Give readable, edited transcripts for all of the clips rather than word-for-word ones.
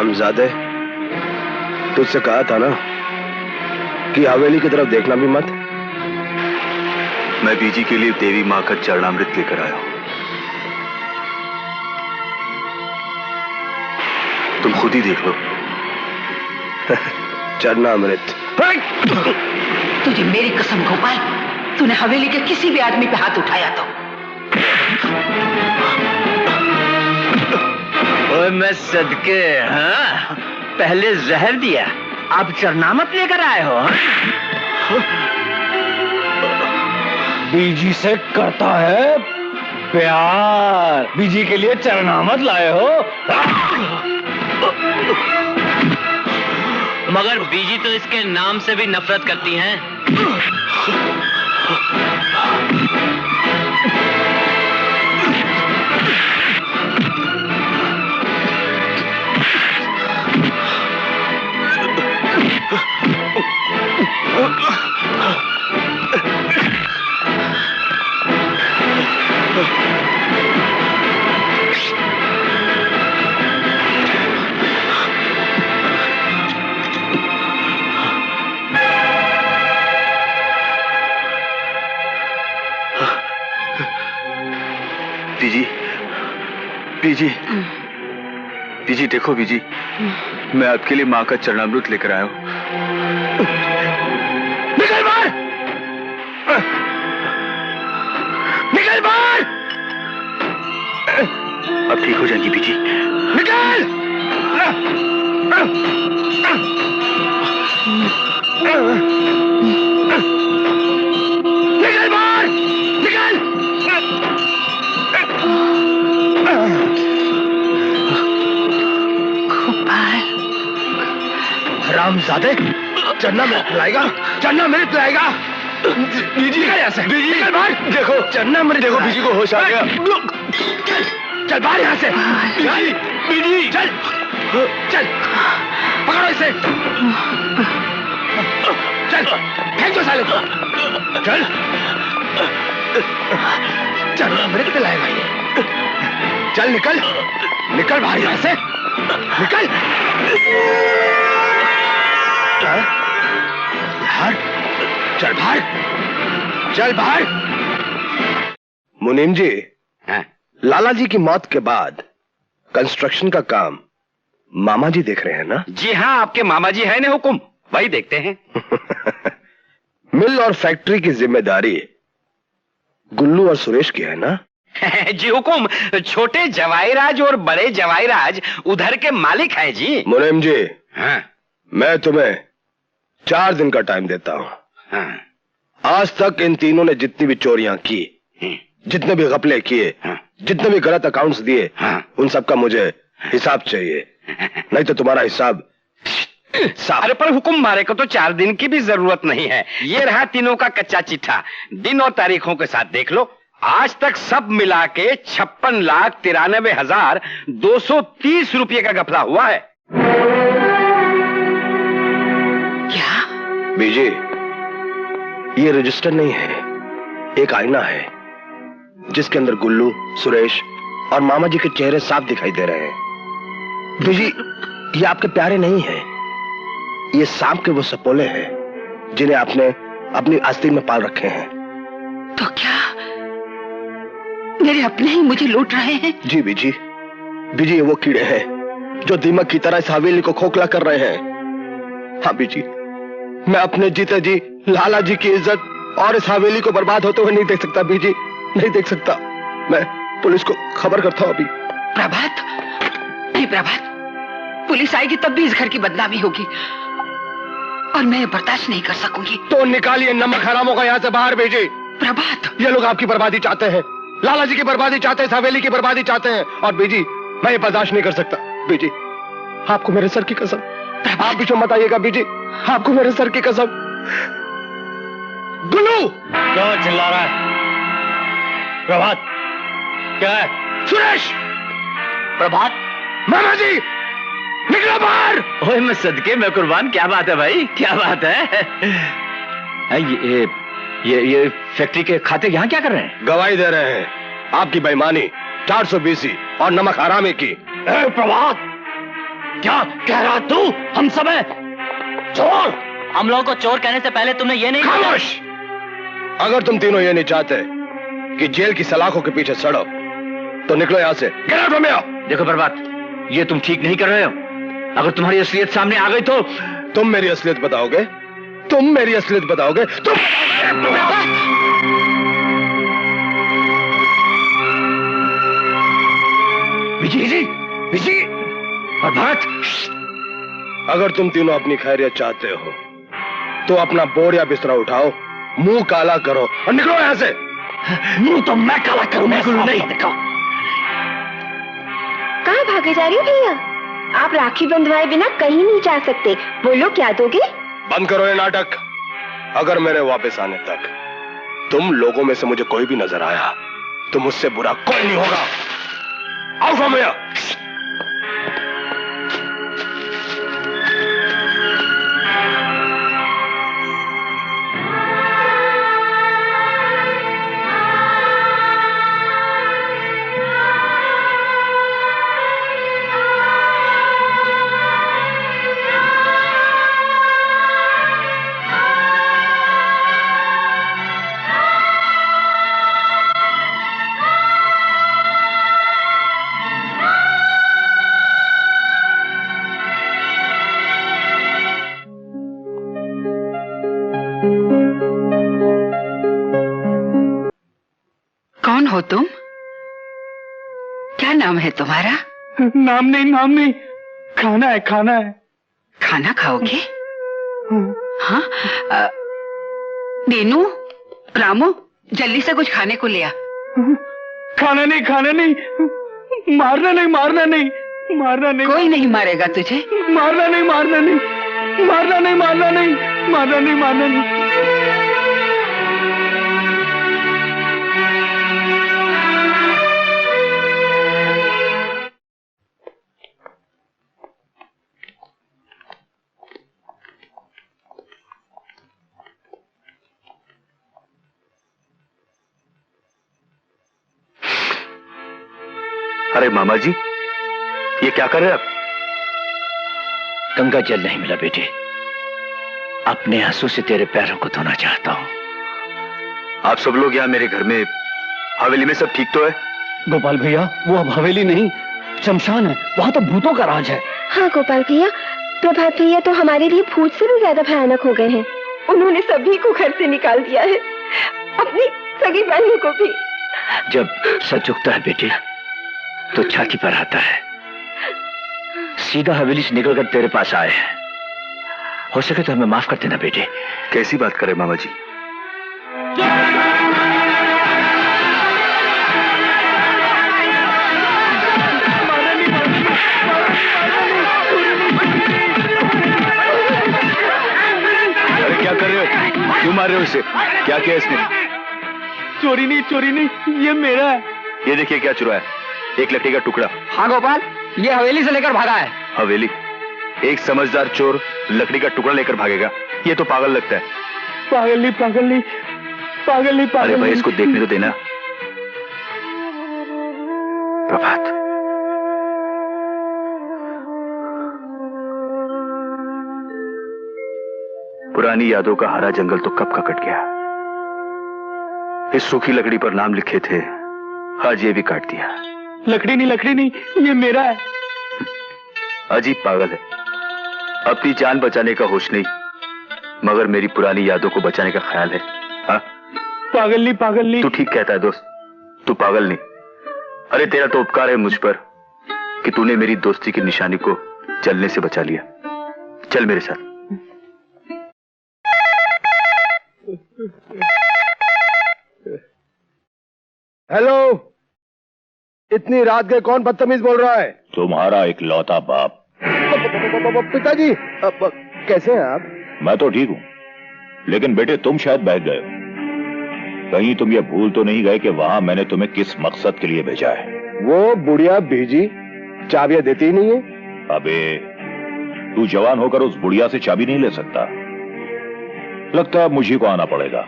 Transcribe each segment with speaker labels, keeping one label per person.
Speaker 1: हरामजादे, तुझसे कहा था ना कि हवेली की तरफ देखना भी मत।
Speaker 2: मैं बीजी के लिए देवी मां का चरणामृत लेकर आया हूं। तुम खुद ही देख लो।
Speaker 1: चरणामृत?
Speaker 3: तुझे मेरी कसम गोपाल, तूने हवेली के किसी भी आदमी पे हाथ उठाया तो
Speaker 4: ओए मैं सदके, हाँ पहले जहर दिया, अब चरणामृत लेकर आए हो।
Speaker 5: बीजी से करता है प्यार, बीजी के लिए चरणामृत लाए हो।
Speaker 4: मगर बीजी तो इसके नाम से भी नफरत करती हैं।
Speaker 2: बीजी, बीजी, बीजी देखो बीजी, मैं आपके लिए मां का चरणामृत लेकर आया हूं।
Speaker 1: निकल बाहर! निकल बाहर!
Speaker 2: अब ठीक हो जाएंगी बीजी।
Speaker 1: निकल! निकल बाहर! निकल!
Speaker 3: गोपाल,
Speaker 1: हरामजादे, चरणामृत लाएगा, चरणामृत लाएगा। बीजी का यहाँ से, बीजी निकल बाहर। देखो चरणामृत, देखो बीजी को होश आ गया। चल बाहर यहाँ से। बीजी, बीजी चल, चल पकड़ो इसे, चल फेंक दो साले को। चल, चरणामृत लाएगा ये। चल निकल, निकल बाहर यहाँ से, निकल बाहर, चल बाहर, चल बाहर। मुनीम जी, लाला जी की मौत के बाद कंस्ट्रक्शन का काम मामा जी देख रहे हैं ना?
Speaker 4: जी हाँ, आपके मामा जी है ना हुकुम, वही देखते हैं।
Speaker 1: मिल और फैक्ट्री की जिम्मेदारी गुल्लू और सुरेश की है ना?
Speaker 4: जी हुकुम, छोटे जवाईराज और बड़े जवाईराज उधर के मालिक हैं जी।
Speaker 1: मुनीम जी,
Speaker 4: हाँ।
Speaker 1: मैं तुम्हें 4 दिन का टाइम देता हूं।
Speaker 4: हाँ।
Speaker 1: आज तक इन तीनों ने जितनी भी चोरियां की, जितने भी घपले किए, जितने भी गलत अकाउंट्स दिए, उन सब का मुझे हिसाब चाहिए, नहीं तो तुम्हारा हिसाब साफ।
Speaker 4: अरे पर हुकुम मारे को तो 4 दिन की भी जरूरत नहीं है। ये रहा तीनों का कच्चा चिट्ठा, दिन और तारीखों के साथ देख लो। आज तक सब मिला के 56,93,230 रुपये का घपला हुआ है।
Speaker 3: क्या?
Speaker 1: बीजी, ये रजिस्टर नहीं है, एक आईना है जिसके अंदर गुल्लू, सुरेश और मामा जी के चेहरे साफ दिखाई दे रहे हैं। बीजी, ये आपके प्यारे नहीं हैं, ये सांप के वो सपोले हैं जिन्हें आपने अपनी आस्तीन में पाल रखे हैं।
Speaker 3: तो क्या मेरे अपने ही मुझे लूट रहे हैं?
Speaker 1: जी बीजी, बीजी ये वो कीड़े हैं जो दीमक की तरह इस हवेली को खोखला कर रहे हैं। हाँ बीजी, मैं अपने जीते जी लाला जी की इज्जत और इस हवेली को बर्बाद होते हुए नहीं देख सकता बीजी, नहीं देख सकता। मैं पुलिस को खबर करता हूँ अभी।
Speaker 3: प्रभात, नहीं प्रभात, पुलिस आएगी तब भी इस घर की बदनामी होगी और मैं बर्दाश्त नहीं कर सकूंगी।
Speaker 1: तो निकालिए नमक हरामों का यहाँ से बाहर भेजिए।
Speaker 3: प्रभात,
Speaker 1: ये लोग आपकी बर्बादी चाहते हैं, लाला जी की बर्बादी चाहते हैं, इस हवेली की बर्बादी चाहते हैं। और बीजी, मैं ये बर्दाश्त नहीं कर सकता। बीजी, आपको मेरे सर की कसम, आप पीछे मत आइएगा बीजी, आपको मेरे सर की कसम। गुल्लू,
Speaker 5: क्यों चिल्ला रहा है? प्रभात, क्या है?
Speaker 1: सुरेश,
Speaker 4: प्रभात,
Speaker 1: मामा जी, निकलो बाहर।
Speaker 4: ओए मैं सदके, मैं कुर्बान, क्या बात है भाई, क्या बात है? ये फैक्ट्री के खाते यहाँ क्या कर रहे हैं?
Speaker 1: गवाही दे रहे हैं आपकी बेईमानी, 420 और नमक हरामे की।
Speaker 5: प्रभात, क्या कह रहा तू? हम सब हैं चोर।
Speaker 6: हम लोगों को चोर कहने से पहले तुमने ये नहीं
Speaker 1: खामोश! अगर तुम तीनों ये नहीं चाहते कि जेल की सलाखों के पीछे सड़ो तो निकलो यहां से। Get out from here!
Speaker 2: देखो बर्बाद, ये तुम ठीक नहीं कर रहे हो। अगर तुम्हारी असलियत सामने आ गई तो
Speaker 1: तुम मेरी असलियत बताओगे? तुम मेरी असलियत बताओगे? तुम
Speaker 2: विजय, विजय, बर्बाद।
Speaker 1: अगर तुम तीनों अपनी खैरियत चाहते हो तो अपना बोर या बिस्तरा उठाओ, मुंह काला करो और निकलो यहां से।
Speaker 5: मुंह तो मैं काला करूं,
Speaker 6: बिल्कुल नहीं।
Speaker 7: कहाँ भागे जा रही हो भैया? आप राखी बंधवाए बिना कहीं नहीं जा सकते। बोलो क्या दोगे?
Speaker 1: बंद करो ये नाटक। अगर मेरे वापस आने तक तुम लोगों में से मुझे कोई भी नजर आया तो मुझसे बुरा कोई नहीं होगा। Out from here.
Speaker 3: कौन हो तुम? क्या नाम है तुम्हारा?
Speaker 5: नाम नहीं, खाना है, खाना है।
Speaker 3: खाना खाओगे? हाँ, दीनू, रामू, जल्दी से कुछ खाने को ले आ।
Speaker 5: खाना नहीं, मारना नहीं।
Speaker 3: कोई नहीं मारेगा तुझे।
Speaker 5: मारना नहीं।
Speaker 2: अरे मामा जी, ये क्या कर रहे हैं आप?
Speaker 8: गंगा जल नहीं मिला बेटे, अपने आंसू से तेरे पैरों को धोना चाहता हूं।
Speaker 2: आप सब लोग यहाँ मेरे घर में हवेली में सब ठीक तो है?
Speaker 5: गोपाल भैया, वो अब हवेली नहीं, शमशान है। वहां तो भूतों का राज है।
Speaker 7: हाँ गोपाल भैया, प्रभात भैया तो हमारे लिए भूत से भी ज्यादा भयानक हो गए हैं। उन्होंने सभी को घर से निकाल दिया है, अपनी सगी बहनों को भी।
Speaker 8: जब सच उगता है बेटे तो छाती पर आता है। सीधा हवेली से निकलकर तेरे पास आए हैं। हो सके तो हमें माफ कर देना बेटे।
Speaker 2: कैसी बात करे मामा जी? अरे क्या कर रहे हो? क्यों मार रहे हो इसे? क्या किया इसने?
Speaker 5: चोरी नहीं, ये मेरा है।
Speaker 2: ये देखिए क्या चुरा है, एक लकड़ी का टुकड़ा।
Speaker 6: हाँ गोपाल, ये हवेली से लेकर भागा है।
Speaker 2: हवेली? एक समझदार चोर लकड़ी का टुकड़ा लेकर भागेगा? ये तो पागल लगता है।
Speaker 5: पागल नहीं।
Speaker 2: अरे भाई, इसको देखने तो देना।
Speaker 8: प्रभात,
Speaker 2: पुरानी यादों का हरा जंगल तो कब का कट गया। इस सूखी लकड़ी पर नाम लिखे थे, आज ये भी काट दिया।
Speaker 5: लकड़ी नहीं, ये मेरा है।
Speaker 2: अजीब पागल है, अपनी जान बचाने का होश नहीं, मगर मेरी पुरानी यादों को बचाने का ख्याल है। हाँ?
Speaker 5: पागल नहीं।
Speaker 2: तू ठीक कहता है दोस्त, तू पागल नहीं। अरे तेरा तो उपकार है मुझ पर कि तूने मेरी दोस्ती की निशानी को जलने से बचा लिया। चल मेरे साथ।
Speaker 1: हेलो, इतनी रात गए कौन बदतमीज बोल रहा है?
Speaker 9: तुम्हारा इकलौता बाप।
Speaker 1: पिताजी, कैसे हैं आप?
Speaker 9: मैं तो ठीक हूं, लेकिन बेटे तुम शायद बहक गए हो। कहीं तुम ये भूल तो नहीं गए कि वहां मैंने तुम्हें किस मकसद के लिए भेजा है?
Speaker 1: वो बुढ़िया भेजी चाबियां देती ही नहीं है।
Speaker 9: अबे, तू जवान होकर उस बुढ़िया से चाबी नहीं ले सकता। लगता है मुझे को आना पड़ेगा।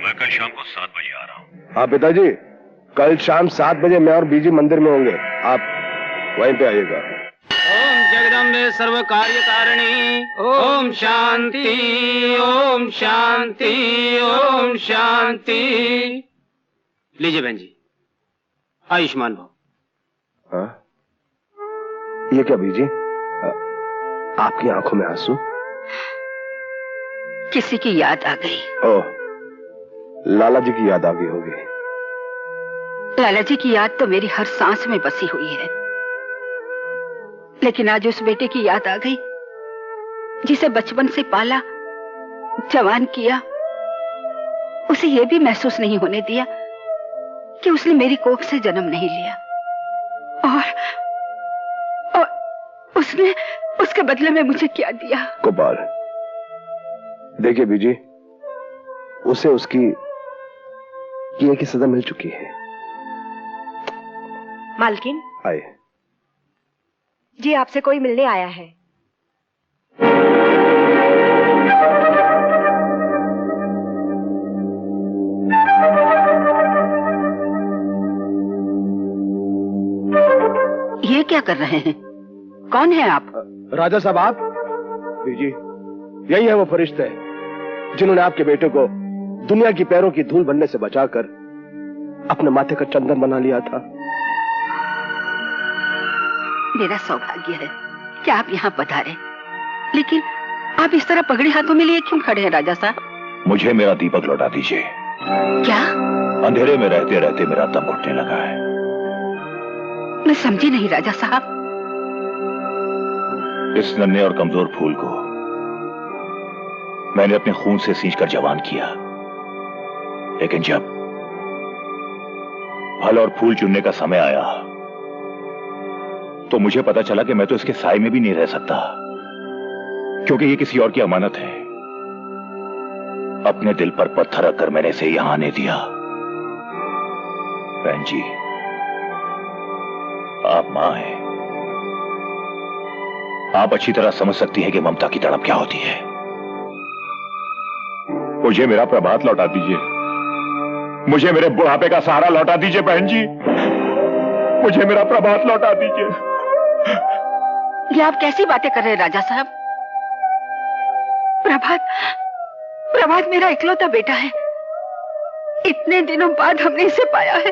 Speaker 9: मैं कल शाम को 7 बजे आ रहा हूं।
Speaker 1: हाँ पिताजी, कल शाम 7 बजे मैं और बीजी मंदिर में होंगे, आप वहीं पे आइएगा।
Speaker 6: ओम जगदम्बे सर्व कार्य कारिणी। ओम शांति, ओम शांति, ओम शांति। लीजिए बहन जी, आयुष्मान भव।
Speaker 1: हाँ? ये क्या बीजी? आपकी आंखों में आंसू?
Speaker 3: किसी की याद आ गई।
Speaker 1: ओह, लाला जी की याद आ गई होगी।
Speaker 3: लाला जी की याद तो मेरी हर सांस में बसी हुई है, लेकिन आज उस बेटे की याद आ गई जिसे बचपन से पाला, जवान किया। उसे यह भी महसूस नहीं होने दिया कि उसने मेरी कोख से जन्म नहीं लिया, और उसने उसके बदले में मुझे क्या दिया।
Speaker 1: गोपाल, देखिए बीजी, उसे उसकी किए की सजा मिल चुकी है।
Speaker 7: मालकिन
Speaker 1: आए।
Speaker 7: जी, आपसे कोई मिलने आया है।
Speaker 3: ये क्या कर रहे हैं? कौन है आप?
Speaker 1: राजा साहब, आप? बीजी, यही है वो फरिश्ते जिन्होंने आपके बेटे को दुनिया की पैरों की धूल बनने से बचाकर अपने माथे का चंदन बना लिया था।
Speaker 3: मेरा सौभाग्य है कि आप यहाँ पधारे, लेकिन आप इस तरह पगड़ी हाथों में लिए क्यों खड़े हैं राजा साहब?
Speaker 9: मुझे मेरा दीपक लौटा दीजिए।
Speaker 3: क्या?
Speaker 9: अंधेरे में रहते रहते मेरा दम घुटने लगा है।
Speaker 3: मैं समझी नहीं राजा साहब।
Speaker 9: इस नन्हे और कमजोर फूल को मैंने अपने खून से सींचकर जवान किया, लेकिन जब फल और फूल चुनने का समय आया तो मुझे पता चला कि मैं तो इसके साए में भी नहीं रह सकता, क्योंकि ये किसी और की अमानत है। अपने दिल पर पत्थर रखकर मैंने इसे यहां आने दिया। बहन जी, आप मां हैं, आप अच्छी तरह समझ सकती हैं कि ममता की तड़प क्या होती है। मुझे मेरा प्रभात लौटा दीजिए, मुझे मेरे बुढ़ापे का सहारा लौटा दीजिए। बहन जी, मुझे मेरा प्रभात लौटा दीजिए।
Speaker 3: ये आप कैसी बातें कर रहे हैं राजा साहब? प्रभात मेरा इकलौता बेटा है। इतने दिनों बाद हमने इसे पाया है।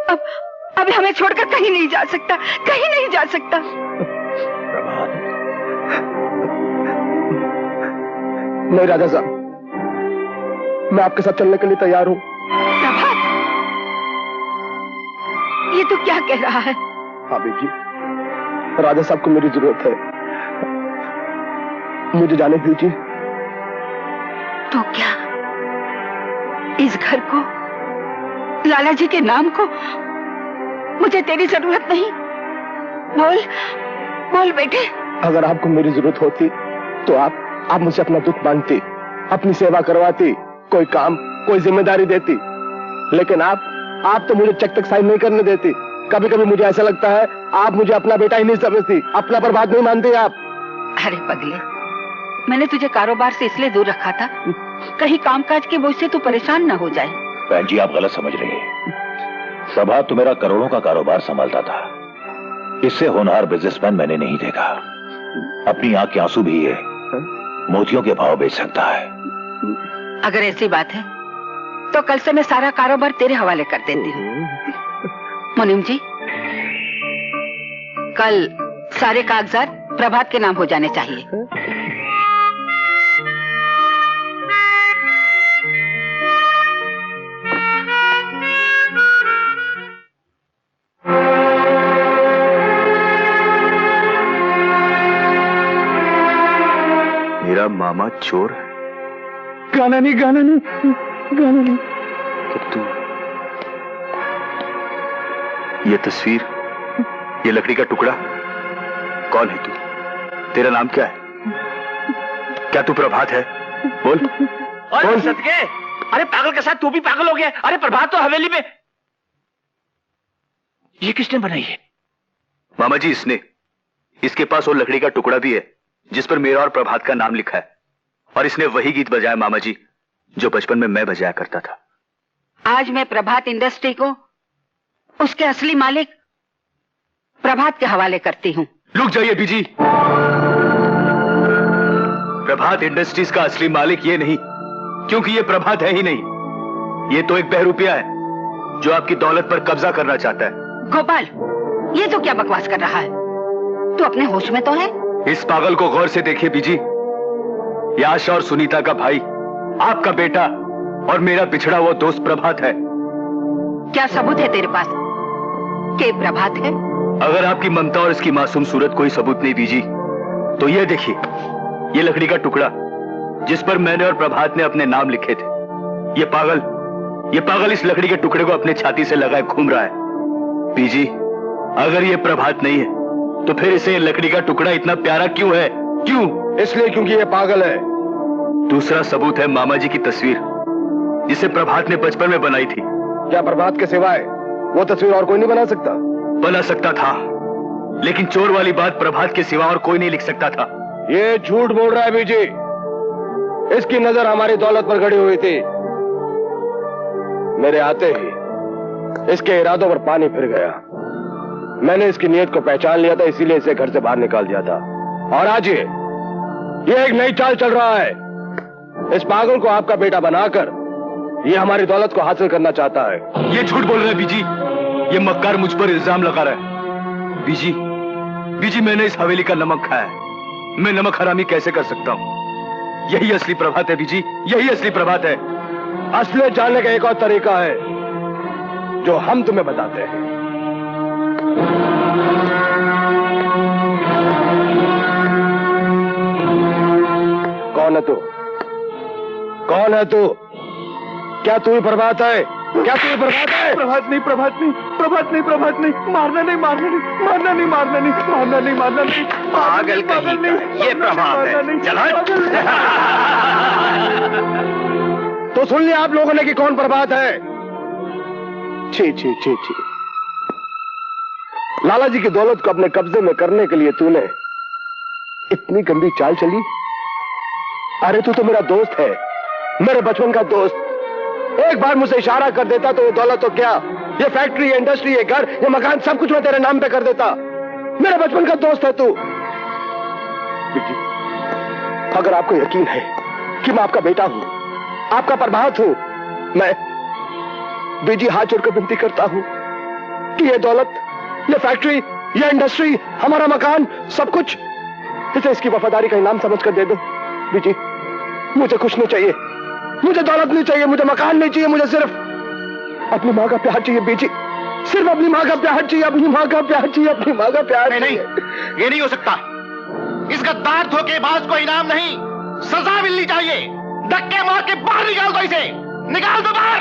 Speaker 3: अब हमें छोड़कर कहीं नहीं जा सकता, कहीं नहीं जा सकता।
Speaker 9: प्रभात,
Speaker 1: नहीं राजा साहब, मैं आपके साथ चलने के लिए तैयार हूं।
Speaker 3: प्रभात, ये तो क्या कह रहा है?
Speaker 1: हाँ बेटी, राजा साहब को मेरी जरूरत है, मुझे जाने दीजिए।
Speaker 3: तो क्या इस घर को, लाला जी के नाम को, मुझे तेरी जरूरत नहीं? बोल बेटे।
Speaker 1: अगर आपको मेरी जरूरत होती तो आप मुझसे अपना दुख मांगती, अपनी सेवा करवाती, कोई काम, कोई जिम्मेदारी देती, लेकिन आप तो मुझे चक तक साइन नहीं करने देती। कभी कभी मुझे ऐसा लगता है आप मुझे अपना बेटा ही नहीं समझती, अपना बर्बाद नहीं मानती आप।
Speaker 3: अरे पगले, मैंने तुझे कारोबार से इसलिए दूर रखा था कहीं कामकाज के बोझ से तू परेशान ना हो जाए।
Speaker 9: बहन जी, आप गलत समझ रही हैं। प्रभात तो मेरा करोड़ों का कारोबार संभालता था, इससे होनहार बिजनेसमैन मैंने नहीं देखा। अपनी आंख के आंसू भी ये मोतियों के भाव बेच सकता है।
Speaker 3: अगर ऐसी बात है तो कल से मैं सारा कारोबार तेरे हवाले कर देती हूँ। मुनीम जी, कल सारे कागजात प्रभात के नाम हो जाने चाहिए।
Speaker 2: मेरा मामा चोर है?
Speaker 1: गाना नहीं।
Speaker 2: तो तू, ये तस्वीर, ये लकड़ी का टुकड़ा, कौन है तू? तेरा नाम क्या है? क्या तू प्रभात है? बोल।
Speaker 8: कौन सदके? अरे पागल के साथ तू भी पागल हो गया। अरे प्रभात तो हवेली में। ये किसने बनाई है?
Speaker 2: मामा जी, इसने। इसके पास वो लकड़ी का टुकड़ा भी है जिस पर मेरा और प्रभात का नाम लिखा है, और इसने वही गीत बजाया मामा जी जो बचपन में मैं बजाया करता था।
Speaker 3: आज मैं प्रभात इंडस्ट्री को उसके असली मालिक प्रभात के हवाले करती हूँ।
Speaker 2: रुक जाइए बीजी। प्रभात इंडस्ट्रीज का असली मालिक ये नहीं, क्योंकि ये प्रभात है ही नहीं। ये तो एक बहरूपिया है जो आपकी दौलत पर कब्जा करना चाहता है।
Speaker 3: गोपाल, ये तो क्या बकवास कर रहा है? तू अपने होश में तो है?
Speaker 2: इस पागल को गौर से देखिए बीजी। ये आशा और सुनीता का भाई, आपका बेटा और मेरा बिछड़ा हुआ दोस्त प्रभात है।
Speaker 3: क्या सबूत है तेरे पास कि प्रभात है?
Speaker 2: अगर आपकी ममता और इसकी मासूम सूरत कोई सबूत नहीं बीजी, तो ये देखिए, ये लकड़ी का टुकड़ा जिस पर मैंने और प्रभात ने अपने नाम लिखे थे। ये पागल इस लकड़ी के टुकड़े को अपने छाती से लगाए घूम रहा है। बीजी, अगर ये प्रभात नहीं है तो फिर इसे लकड़ी का टुकड़ा इतना प्यारा क्यों है? क्यों?
Speaker 1: इसलिए क्योंकि ये पागल है।
Speaker 2: दूसरा सबूत है मामा जी की तस्वीर, जिसे प्रभात ने बचपन में बनाई थी।
Speaker 1: क्या प्रभात के सिवाय वो तस्वीर और कोई नहीं बना सकता?
Speaker 2: बना सकता था, लेकिन चोर वाली बात प्रभात के सिवा और कोई नहीं लिख सकता था।
Speaker 1: ये झूठ बोल रहा है बीजी। इसकी नजर हमारी दौलत पर गड़ी हुई थी। मेरे आते ही इसके इरादों पर पानी फिर गया। मैंने इसकी नीयत को पहचान लिया था, इसीलिए इसे घर से बाहर निकाल दिया था। और आज ये एक नई चाल चल रहा है। इस पागल को आपका बेटा बनाकर ये हमारी दौलत को हासिल करना चाहता है।
Speaker 2: ये झूठ बोल रहा है बीजी। ये मक्कार मुझ पर इल्जाम लगा रहा है। बीजी, मैंने इस हवेली का नमक खाया है। मैं नमक हरामी कैसे कर सकता हूं? यही असली प्रभात है बीजी, यही असली प्रभात है।
Speaker 1: असलियत जानने का एक और तरीका है जो हम तुम्हें बताते हैं। कौन है तू? कौन है तू? क्या तू ही प्रभात है? क्या तू ही प्रभात है?
Speaker 2: प्रभात नहीं, प्रभात नहीं, प्रभात नहीं, प्रभात नहीं। मारना नहीं, मारना नहीं, मारना नहीं, मारना नहीं, मारना नहीं, मारना नहीं।
Speaker 4: पागल कहीं का, ये प्रभात है। चला।
Speaker 1: तो सुन लिया आप लोगों ने कि कौन प्रभात है? छी छी छी छी। लाला जी की दौलत को अपने कब्जे में करने के लिए तूने इतनी गंदी चाल चली। अरे तू तो मेरा दोस्त है, मेरे बचपन का दोस्त। एक बार मुझसे इशारा कर देता तो ये दौलत तो क्या, ये फैक्ट्री, ये इंडस्ट्री, ये घर, ये मकान, सब कुछ मैं तेरे नाम पे कर देता। मेरे बचपन का दोस्त है तू। अगर आपको यकीन है कि मैं आपका बेटा हूं, आपका प्रभात हूं, मैं बीजी हाथ जोड़कर विनती करता हूं कि ये दौलत, ये फैक्ट्री, ये इंडस्ट्री, हमारा मकान, सब कुछ इसे इसकी वफादारी का इनाम समझकर दे दो। बीजी, मुझे कुछ नहीं चाहिए, मुझे दौलत नहीं चाहिए, मुझे मकान नहीं चाहिए, मुझे सिर्फ अपनी माँ का प्यार चाहिए। बीजी, सिर्फ अपनी माँ का प्यार चाहिए, अपनी माँ का प्यार चाहिए, अपनी माँ का प्यार।
Speaker 10: नहीं, ये नहीं हो सकता। इस गद्दार धोखेबाज को इनाम नहीं, सजा मिलनी चाहिए। धक्के मार के बाहर निकाल दो इसे, निकाल दो बाहर।